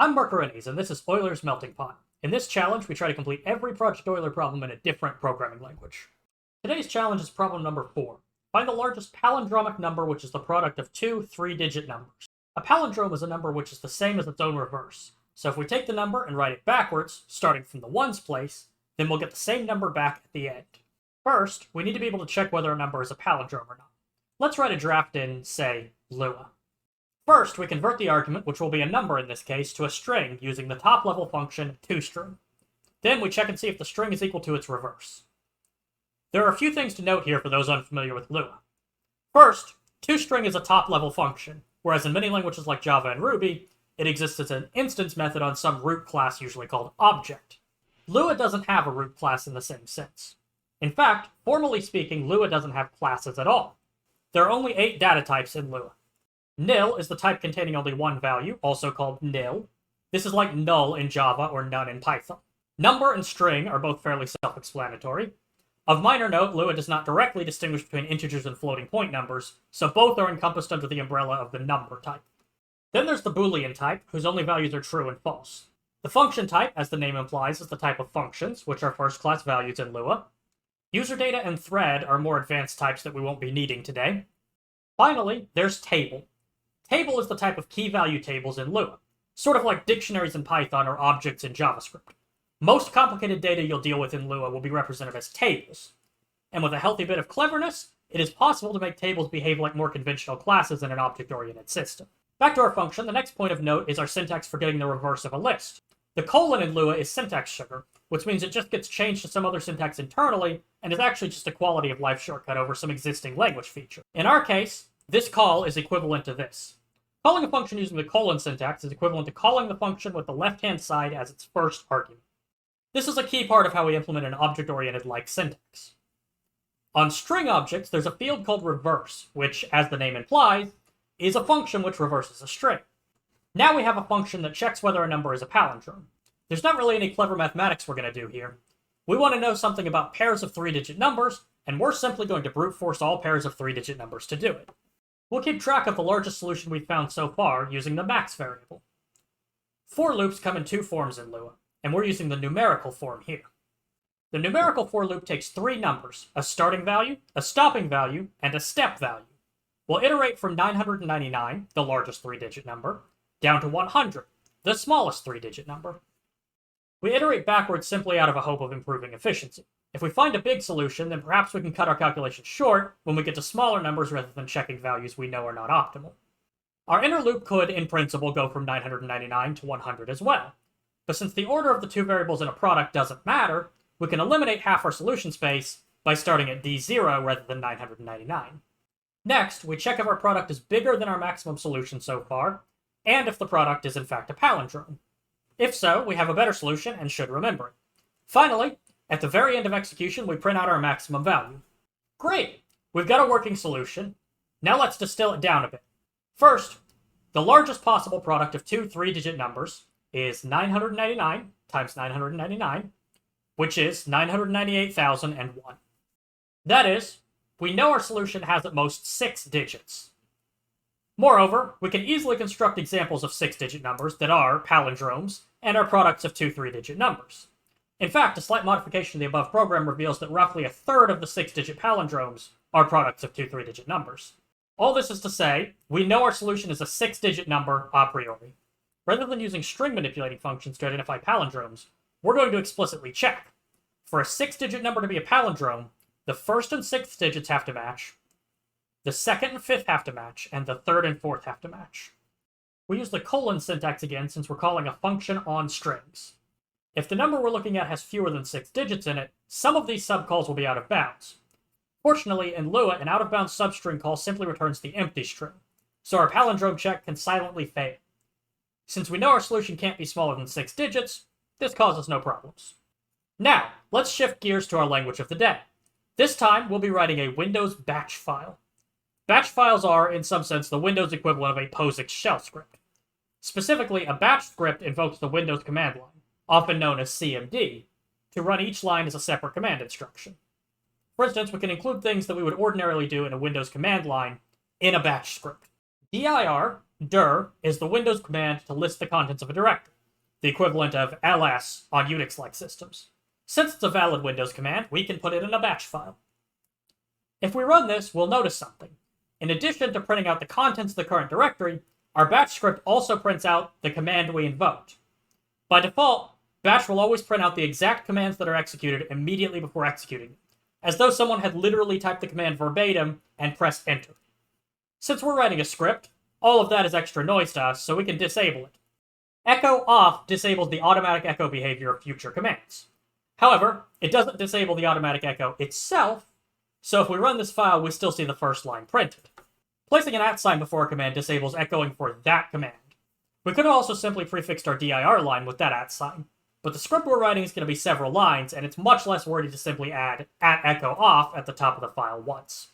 I'm Mark Arenes, and this is Euler's Melting Pot. In this challenge, we try to complete every Project Euler problem in a different programming language. Today's challenge is problem number 4. Find the largest palindromic number, which is the product of two 3-digit numbers. A palindrome is a number which is the same as its own reverse. So if we take the number and write it backwards, starting from the ones place, then we'll get the same number back at the end. First, we need to be able to check whether a number is a palindrome or not. Let's write a draft in, say, Lua. First, we convert the argument, which will be a number in this case, to a string using the top-level function toString. Then we check and see if the string is equal to its reverse. There are a few things to note here for those unfamiliar with Lua. First, toString is a top-level function, whereas in many languages like Java and Ruby, it exists as an instance method on some root class usually called object. Lua doesn't have a root class in the same sense. In fact, formally speaking, Lua doesn't have classes at all. There are only 8 data types in Lua. Nil is the type containing only one value, also called nil. This is like null in Java or none in Python. Number and string are both fairly self-explanatory. Of minor note, Lua does not directly distinguish between integers and floating point numbers, so both are encompassed under the umbrella of the number type. Then there's the Boolean type, whose only values are true and false. The function type, as the name implies, is the type of functions, which are first-class values in Lua. User data and thread are more advanced types that we won't be needing today. Finally, there's table. Table is the type of key-value tables in Lua, sort of like dictionaries in Python or objects in JavaScript. Most complicated data you'll deal with in Lua will be represented as tables. And with a healthy bit of cleverness, it is possible to make tables behave like more conventional classes in an object-oriented system. Back to our function, the next point of note is our syntax for getting the reverse of a list. The colon in Lua is syntax sugar, which means it just gets changed to some other syntax internally, and is actually just a quality-of-life shortcut over some existing language feature. In our case, this call is equivalent to this. Calling a function using the colon syntax is equivalent to calling the function with the left-hand side as its first argument. This is a key part of how we implement an object-oriented like syntax. On string objects, there's a field called reverse, which, as the name implies, is a function which reverses a string. Now we have a function that checks whether a number is a palindrome. There's not really any clever mathematics we're going to do here. We want to know something about pairs of 3-digit numbers, and we're simply going to brute force all pairs of 3-digit numbers to do it. We'll keep track of the largest solution we've found so far using the max variable. For loops come in 2 forms in Lua, and we're using the numerical form here. The numerical for loop takes 3 numbers, a starting value, a stopping value, and a step value. We'll iterate from 999, the largest 3-digit number, down to 100, the smallest 3-digit number. We iterate backwards simply out of a hope of improving efficiency. If we find a big solution, then perhaps we can cut our calculations short when we get to smaller numbers rather than checking values we know are not optimal. Our inner loop could, in principle, go from 999 to 100 as well. But since the order of the 2 variables in a product doesn't matter, we can eliminate half our solution space by starting at D0 rather than 999. Next, we check if our product is bigger than our maximum solution so far, and if the product is in fact a palindrome. If so, we have a better solution and should remember it. Finally, at the very end of execution, we print out our maximum value. Great! We've got a working solution. Now let's distill it down a bit. First, the largest possible product of 2 3-digit numbers is 999 times 999, which is 998,001. That is, we know our solution has at most 6 digits. Moreover, we can easily construct examples of 6-digit numbers that are palindromes and are products of 2 3-digit numbers. In fact, a slight modification of the above program reveals that roughly a third of the 6-digit palindromes are products of 2 3-digit numbers. All this is to say, we know our solution is a 6-digit number a priori. Rather than using string manipulating functions to identify palindromes, we're going to explicitly check. For a 6-digit number to be a palindrome, the first and 6th digits have to match, the 2nd and 5th have to match, and the 3rd and 4th have to match. We use the colon syntax again since we're calling a function on strings. If the number we're looking at has fewer than 6 digits in it, some of these subcalls will be out of bounds. Fortunately, in Lua, an out-of-bounds substring call simply returns the empty string, so our palindrome check can silently fail. Since we know our solution can't be smaller than 6 digits, this causes no problems. Now, let's shift gears to our language of the day. This time, we'll be writing a Windows batch file. Batch files are, in some sense, the Windows equivalent of a POSIX shell script. Specifically, a batch script invokes the Windows command line, often known as CMD, to run each line as a separate command instruction. For instance, we can include things that we would ordinarily do in a Windows command line in a batch script. dir dir is the Windows command to list the contents of a directory, the equivalent of ls on Unix-like systems. Since it's a valid Windows command, we can put it in a batch file. If we run this, we'll notice something. In addition to printing out the contents of the current directory, our batch script also prints out the command we invoked. By default, batch will always print out the exact commands that are executed immediately before executing, as though someone had literally typed the command verbatim and pressed enter. Since we're writing a script, all of that is extra noise to us, so we can disable it. Echo off disables the automatic echo behavior of future commands. However, it doesn't disable the automatic echo itself, so if we run this file, we still see the first line printed. Placing an @ before a command disables echoing for that command. We could have also simply prefixed our dir line with that @, but the script we're writing is going to be several lines, and it's much less wordy to simply add @echo off at the top of the file once.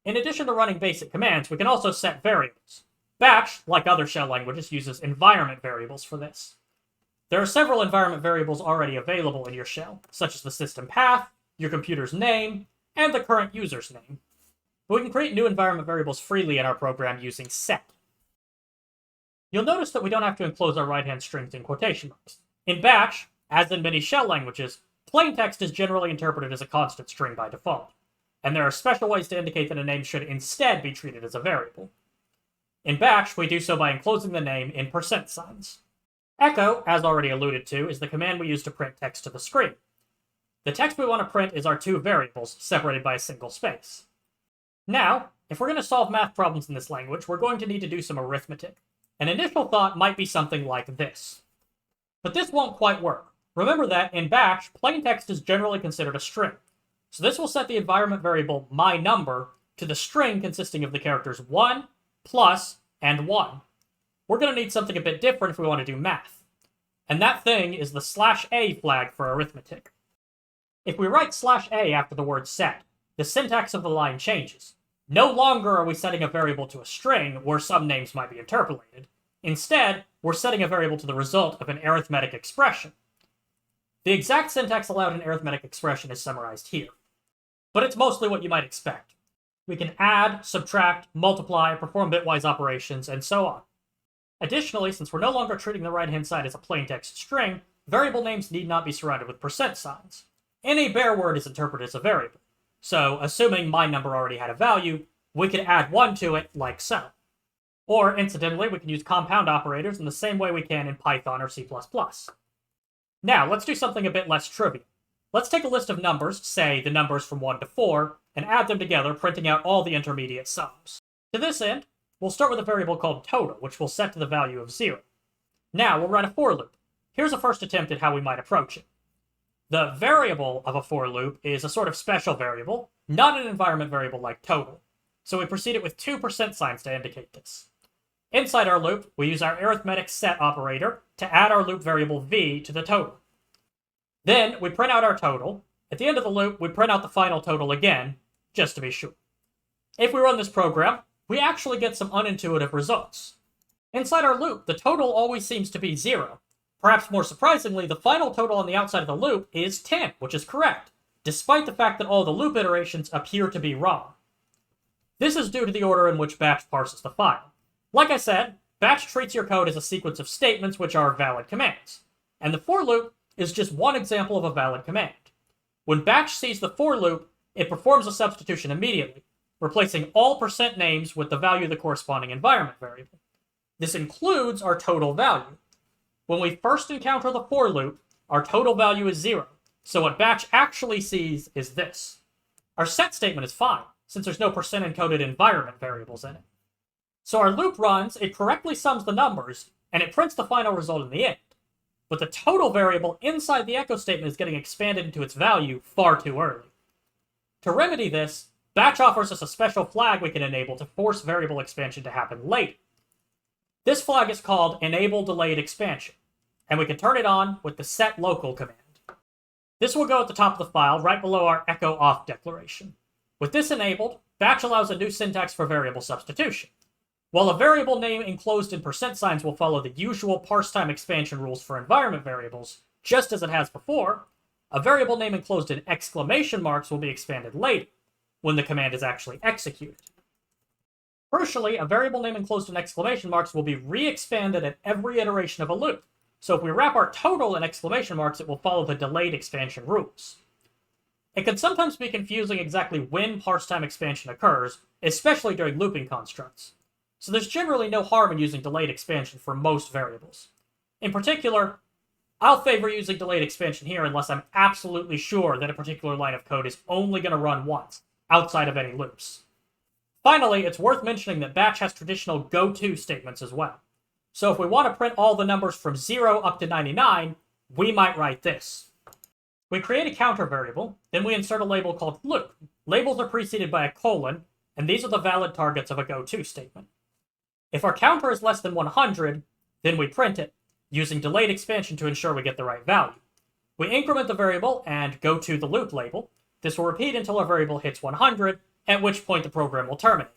In addition to running basic commands, we can also set variables. Batch, like other shell languages, uses environment variables for this. There are several environment variables already available in your shell, such as the system path, your computer's name, and the current user's name. But we can create new environment variables freely in our program using set. You'll notice that we don't have to enclose our right-hand strings in quotation marks. In Batch, as in many shell languages, plain text is generally interpreted as a constant string by default, and there are special ways to indicate that a name should instead be treated as a variable. In Batch, we do so by enclosing the name in %signs. Echo, as already alluded to, is the command we use to print text to the screen. The text we want to print is our two variables, separated by a single space. Now, if we're going to solve math problems in this language, we're going to need to do some arithmetic. An initial thought might be something like this. But this won't quite work. Remember that, in Batch, plain text is generally considered a string. So this will set the environment variable myNumber to the string consisting of the characters 1, plus, and 1. We're going to need something a bit different if we want to do math. And that thing is the /a flag for arithmetic. If we write /a after the word set, the syntax of the line changes. No longer are we setting a variable to a string where some names might be interpolated. Instead, we're setting a variable to the result of an arithmetic expression. The exact syntax allowed in arithmetic expression is summarized here. But it's mostly what you might expect. We can add, subtract, multiply, perform bitwise operations, and so on. Additionally, since we're no longer treating the right-hand side as a plain text string, variable names need not be surrounded with %signs. Any bare word is interpreted as a variable. So, assuming myNumber already had a value, we could add 1 to it like so. Or, incidentally, we can use compound operators in the same way we can in Python or C++. Now, let's do something a bit less trivial. Let's take a list of numbers, say the numbers from 1 to 4, and add them together, printing out all the intermediate sums. To this end, we'll start with a variable called total, which we'll set to the value of 0. Now, we'll run a for loop. Here's a first attempt at how we might approach it. The variable of a for loop is a sort of special variable, not an environment variable like total. So we proceed it with two %signs to indicate this. Inside our loop, we use our arithmetic set operator to add our loop variable v to the total. Then we print out our total. At the end of the loop, we print out the final total again, just to be sure. If we run this program, we actually get some unintuitive results. Inside our loop, the total always seems to be 0. Perhaps more surprisingly, the final total on the outside of the loop is 10, which is correct, despite the fact that all the loop iterations appear to be wrong. This is due to the order in which Batch parses the file. Like I said, Batch treats your code as a sequence of statements which are valid commands, and the for loop is just one example of a valid command. When Batch sees the for loop, it performs a substitution immediately, replacing all %names with the value of the corresponding environment variable. This includes our total value. When we first encounter the for loop, our total value is 0, so what Batch actually sees is this. Our set statement is fine, since there's no %encoded environment variables in it. So our loop runs, it correctly sums the numbers, and it prints the final result in the end. But the total variable inside the echo statement is getting expanded into its value far too early. To remedy this, Batch offers us a special flag we can enable to force variable expansion to happen later. This flag is called Enable Delayed Expansion, and we can turn it on with the set local command. This will go at the top of the file, right below our echo off declaration. With this enabled, Batch allows a new syntax for variable substitution. While a variable name enclosed in %signs will follow the usual parse time expansion rules for environment variables, just as it has before, a variable name enclosed in exclamation marks will be expanded later, when the command is actually executed. Crucially, a variable name enclosed in exclamation marks will be re-expanded at every iteration of a loop. So if we wrap our total in exclamation marks, it will follow the delayed expansion rules. It can sometimes be confusing exactly when parse time expansion occurs, especially during looping constructs. So there's generally no harm in using delayed expansion for most variables. In particular, I'll favor using delayed expansion here unless I'm absolutely sure that a particular line of code is only going to run once, outside of any loops. Finally, it's worth mentioning that batch has traditional goto statements as well. So if we want to print all the numbers from 0 up to 99, we might write this. We create a counter variable, then we insert a label called loop. Labels are preceded by a colon, and these are the valid targets of a goto statement. If our counter is less than 100, then we print it, using delayed expansion to ensure we get the right value. We increment the variable and go to the loop label. This will repeat until our variable hits 100, at which point the program will terminate.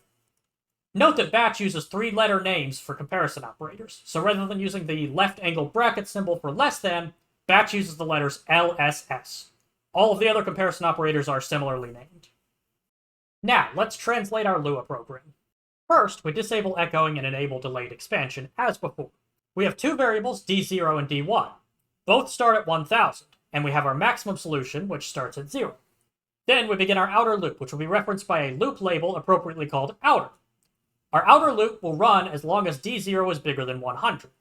Note that batch uses 3-letter names for comparison operators, so rather than using the left-angled bracket symbol for less than, batch uses the letters LSS. All of the other comparison operators are similarly named. Now, let's translate our Lua program. First, we disable echoing and enable delayed expansion, as before. We have two variables, d0 and d1. Both start at 1000, and we have our maximum solution, which starts at 0. Then we begin our outer loop, which will be referenced by a loop label appropriately called outer. Our outer loop will run as long as d0 is bigger than 100.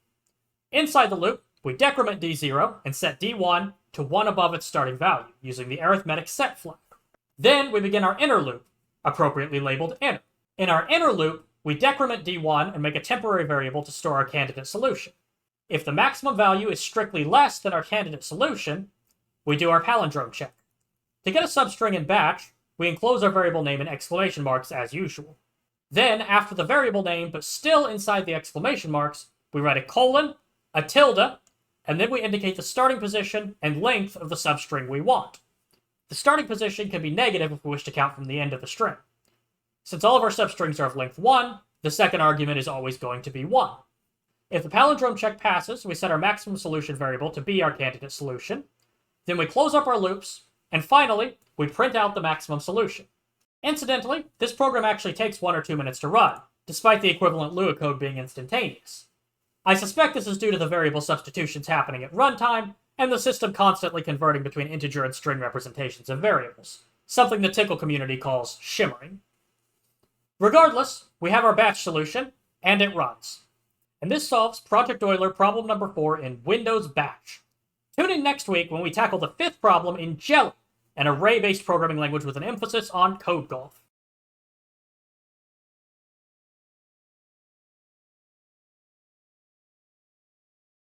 Inside the loop, we decrement d0 and set d1 to 1 above its starting value, using the arithmetic set flag. Then we begin our inner loop, appropriately labeled inner. In our inner loop, we decrement d1 and make a temporary variable to store our candidate solution. If the maximum value is strictly less than our candidate solution, we do our palindrome check. To get a substring in batch, we enclose our variable name in exclamation marks as usual. Then, after the variable name, but still inside the exclamation marks, we write a colon, a tilde, and then we indicate the starting position and length of the substring we want. The starting position can be negative if we wish to count from the end of the string. Since all of our substrings are of length 1, the second argument is always going to be 1. If the palindrome check passes, we set our maximum solution variable to be our candidate solution. Then we close up our loops, and finally, we print out the maximum solution. Incidentally, this program actually takes 1 or 2 minutes to run, despite the equivalent Lua code being instantaneous. I suspect this is due to the variable substitutions happening at runtime, and the system constantly converting between integer and string representations of variables, something the Tickle community calls shimmering. Regardless, we have our batch solution, and it runs. And this solves Project Euler problem number 4 in Windows Batch. Tune in next week when we tackle the 5th problem in Jelly, an array-based programming language with an emphasis on code golf.